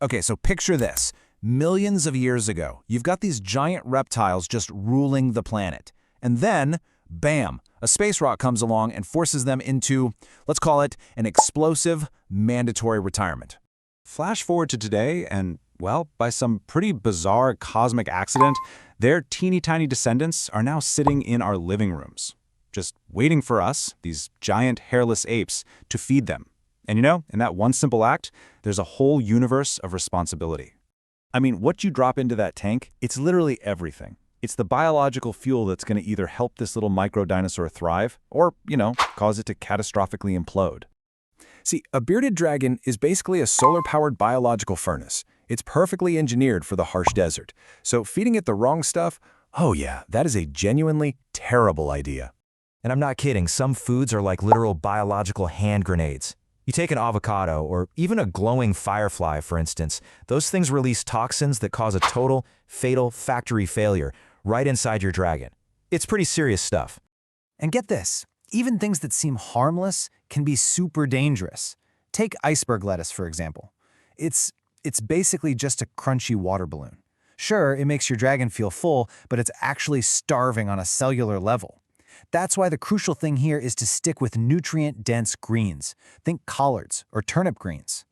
Okay, so picture this. Millions of years ago, you've got these giant reptiles just ruling the planet. And then, bam, a space rock comes along and forces them into, let's call it, an explosive, mandatory retirement. Flash forward to today, and, well, by some pretty bizarre cosmic accident, their teeny tiny descendants are now sitting in our living rooms, just waiting for us, these giant hairless apes, to feed them. And you know, in that one simple act, there's a whole universe of responsibility. I mean, what you drop into that tank, it's literally everything. It's the biological fuel that's going to either help this little micro-dinosaur thrive or, cause it to catastrophically implode. See, a bearded dragon is basically a solar-powered biological furnace. It's perfectly engineered for the harsh desert. So feeding it the wrong stuff, oh yeah, that is a genuinely terrible idea. And I'm not kidding, some foods are like literal biological hand grenades. You take an avocado or even a glowing firefly, for instance, those things release toxins that cause a total, fatal factory failure right inside your dragon. It's pretty serious stuff. And get this, even things that seem harmless can be super dangerous. Take iceberg lettuce, for example. It's basically just a crunchy water balloon. Sure, it makes your dragon feel full, but it's actually starving on a cellular level. That's why the crucial thing here is to stick with nutrient-dense greens. Think collards or turnip greens.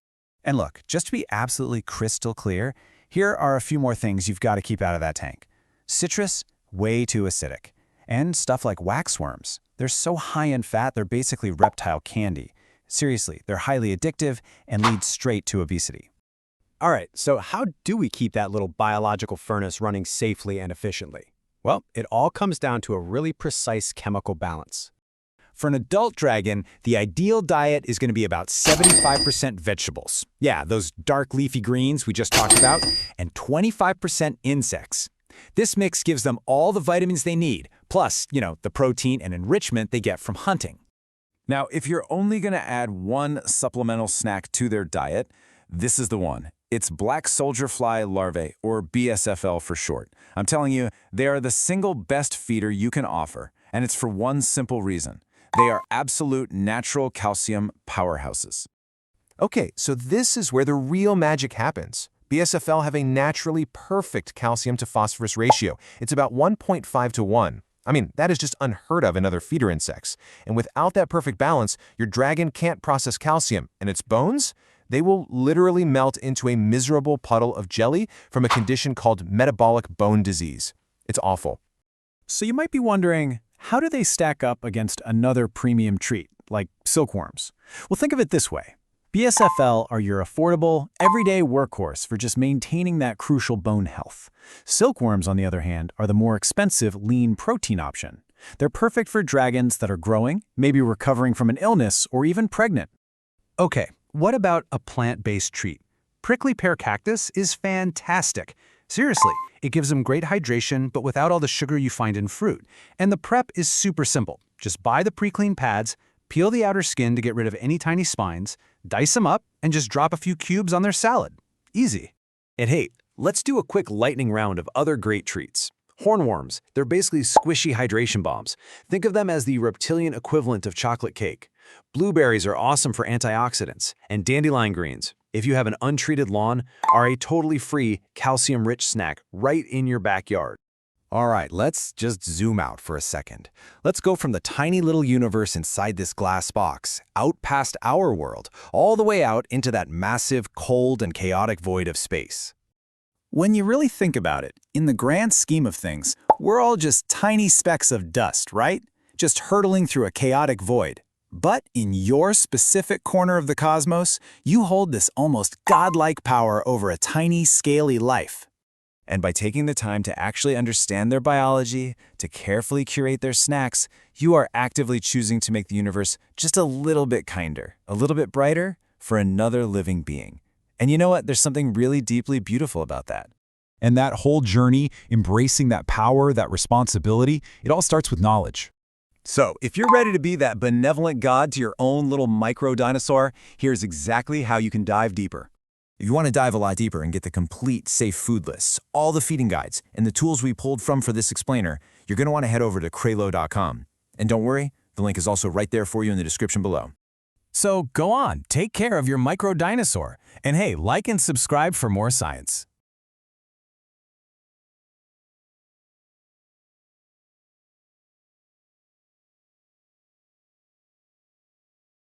And look, just to be absolutely crystal clear, here are a few more things you've got to keep out of that tank. Citrus, way too acidic. And stuff like waxworms. They're so high in fat, they're basically reptile candy. Seriously, they're highly addictive and lead straight to obesity. All right, so how do we keep that little biological furnace running safely and efficiently? Well, it all comes down to a really precise chemical balance. For an adult dragon, the ideal diet is going to be about 75% vegetables. Yeah, those dark leafy greens we just talked about, and 25% insects. This mix gives them all the vitamins they need, plus, the protein and enrichment they get from hunting. Now, if you're only going to add one supplemental snack to their diet, this is the one. It's black soldier fly larvae, or BSFL for short. I'm telling you, they are the single best feeder you can offer, and it's for one simple reason. They are absolute natural calcium powerhouses. Okay, so this is where the real magic happens. BSFL have a naturally perfect calcium-to-phosphorus ratio. It's about 1.5 to 1. I mean, that is just unheard of in other feeder insects. And without that perfect balance, your dragon can't process calcium, and its bones? They will literally melt into a miserable puddle of jelly from a condition called metabolic bone disease. It's awful. So you might be wondering, how do they stack up against another premium treat, like silkworms? Well, think of it this way. BSFL are your affordable, everyday workhorse for just maintaining that crucial bone health. Silkworms, on the other hand, are the more expensive lean protein option. They're perfect for dragons that are growing, maybe recovering from an illness, or even pregnant. Okay. What about a plant-based treat? Prickly pear cactus is fantastic. Seriously, it gives them great hydration, but without all the sugar you find in fruit. And the prep is super simple. Just buy the pre-cleaned pads, peel the outer skin to get rid of any tiny spines, dice them up, and just drop a few cubes on their salad. Easy. And hey, let's do a quick lightning round of other great treats. Hornworms, they're basically squishy hydration bombs. Think of them as the reptilian equivalent of chocolate cake. Blueberries are awesome for antioxidants, and dandelion greens, if you have an untreated lawn, are a totally free, calcium-rich snack right in your backyard. All right, let's just zoom out for a second. Let's go from the tiny little universe inside this glass box, out past our world, all the way out into that massive, cold, and chaotic void of space. When you really think about it, in the grand scheme of things, we're all just tiny specks of dust, right? Just hurtling through a chaotic void. But in your specific corner of the cosmos, you hold this almost godlike power over a tiny, scaly life. And by taking the time to actually understand their biology, to carefully curate their snacks, you are actively choosing to make the universe just a little bit kinder, a little bit brighter for another living being. And you know what? There's something really deeply beautiful about that. And that whole journey, embracing that power, that responsibility, it all starts with knowledge. So, if you're ready to be that benevolent god to your own little micro-dinosaur, here's exactly how you can dive deeper. If you want to dive a lot deeper and get the complete safe food lists, all the feeding guides, and the tools we pulled from for this explainer, you're going to want to head over to Kralo.com. And don't worry, the link is also right there for you in the description below. So go on, take care of your micro dinosaur. And hey, like and subscribe for more science.